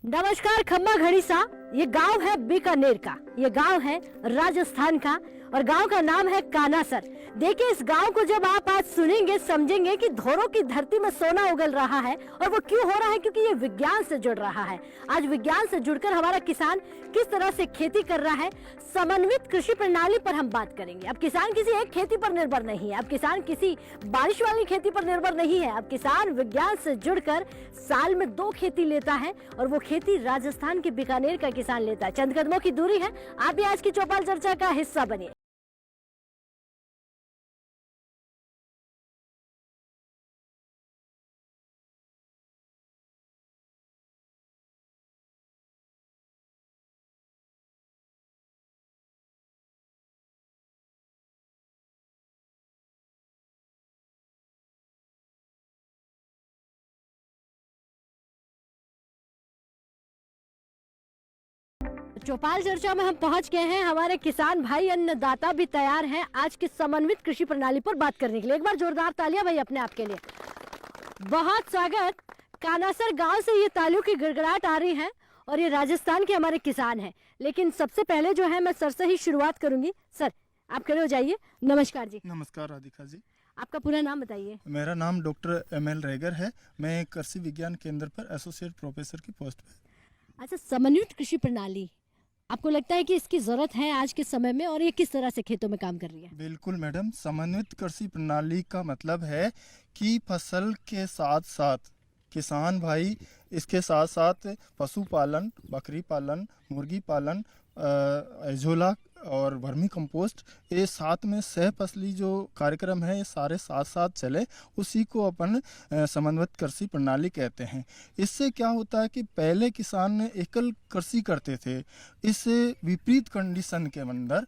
नमस्कार खम्मा घड़ीसा। ये गांव है बीकानेर का, ये गांव है राजस्थान का और गांव का नाम है कानासर। देखिए इस गांव को जब आप आज सुनेंगे समझेंगे कि धोरों की धरती में सोना उगल रहा है। और वो क्यों हो रहा है? क्योंकि ये विज्ञान से जुड़ रहा है। आज विज्ञान से जुड़कर हमारा किसान किस तरह से खेती कर रहा है, समन्वित कृषि प्रणाली पर हम बात करेंगे। अब किसान किसी एक खेती पर निर्भर नहीं है, अब किसान किसी बारिश वाली खेती पर निर्भर नहीं है। अब किसान विज्ञान से जुड़कर साल में 2 खेती लेता है और वो खेती राजस्थान के बीकानेर का किसान लेता है। चंद कदमों की दूरी है। आप भी आज की चौपाल चर्चा का हिस्सा बनिए। चौपाल चर्चा में हम पहुंच गए हैं। हमारे किसान भाई अन्नदाता भी तैयार हैं आज की समन्वित कृषि प्रणाली पर बात करने के लिए। एक बार जोरदार तालियां भाई अपने आप के लिए। बहुत स्वागत। कानासर गांव से ये तालियों की गड़गड़ाहट आ रही है और ये राजस्थान के हमारे किसान हैं। लेकिन सबसे पहले जो है मैं सर से ही शुरुआत करूंगी। सर आप खड़े हो जाइए। नमस्कार जी। नमस्कार राधिका जी। आपका पूरा नाम बताइए। मेरा नाम डॉक्टर ML रेगर है। मैं कृषि विज्ञान केंद्र पर एसोसिएट प्रोफेसर की पोस्ट पे। अच्छा, समन्वित कृषि प्रणाली आपको लगता है कि इसकी जरूरत है आज के समय में और ये किस तरह से खेतों में काम कर रही है? बिल्कुल मैडम, समन्वित कृषि प्रणाली का मतलब है कि फसल के साथ साथ किसान भाई इसके साथ साथ पशुपालन, बकरी पालन, मुर्गी पालन, एजोला और वर्मी कंपोस्ट, ये साथ में सह फसली जो कार्यक्रम है ये सारे साथ साथ चले, उसी को अपन समन्वित कृषि प्रणाली कहते हैं। इससे क्या होता है कि पहले किसान एकल कृषि करते थे। इससे विपरीत कंडीशन के अंदर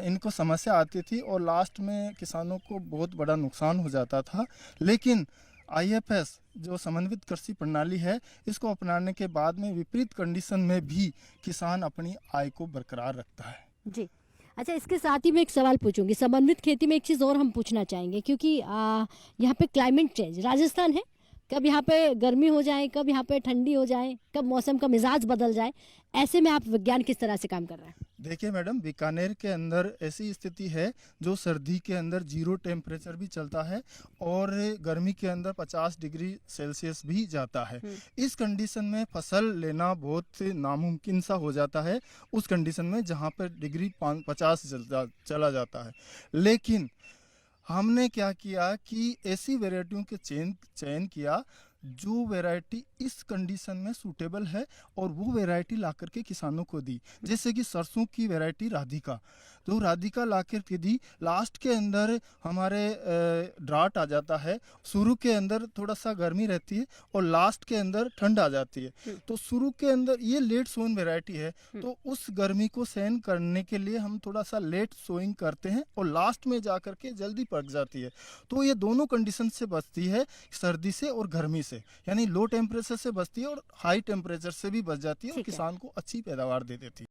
इनको समस्या आती थी और लास्ट में किसानों को बहुत बड़ा नुकसान हो जाता था। लेकिन IFS जो समन्वित कृषि प्रणाली है, इसको अपनाने के बाद में विपरीत कंडीशन में भी किसान अपनी आय को बरकरार रखता है जी। अच्छा, इसके साथ ही मैं एक सवाल पूछूंगी। समन्वित खेती में एक चीज़ और हम पूछना चाहेंगे, क्योंकि यहाँ पे क्लाइमेट चेंज राजस्थान है, कब यहाँ पे गर्मी हो जाए, कब यहाँ पे ठंडी हो जाए, कब मौसम का मिजाज बदल जाए। ऐसे में आप विज्ञान किस तरह से काम कर रहे हैं? देखिए मैडम, बीकानेर के अंदर ऐसी स्थिति है जो सर्दी के अंदर 0 टेम्परेचर भी चलता है और गर्मी के अंदर 50 डिग्री सेल्सियस भी जाता है। इस कंडीशन में फसल लेना बहुत नामुमकिन सा हो जाता है, उस कंडीशन में जहाँ पर डिग्री 50 चला जाता है। लेकिन हमने क्या किया कि ऐसी वैरायटियों के चयन किया जो वैरायटी इस कंडीशन में सूटेबल है और वो वैरायटी ला करके किसानों को दी। जैसे कि सरसों की वैरायटी राधिका, तो राधिका ला करके दी। लास्ट के अंदर हमारे ड्राट आ जाता है, शुरू के अंदर थोड़ा सा गर्मी रहती है और लास्ट के अंदर ठंड आ जाती है। तो शुरू के अंदर ये लेट सोइंग वैरायटी है, तो उस गर्मी को सहन करने के लिए हम थोड़ा सा लेट सोइंग करते हैं और लास्ट में जा करके जल्दी पक जाती है। तो ये दोनों कंडीशन से बचती है, सर्दी से और गर्मी से, यानी लो टेम्परेचर से बचती है और हाई टेम्परेचर से भी बच जाती है और किसान को अच्छी पैदावार दे देती है।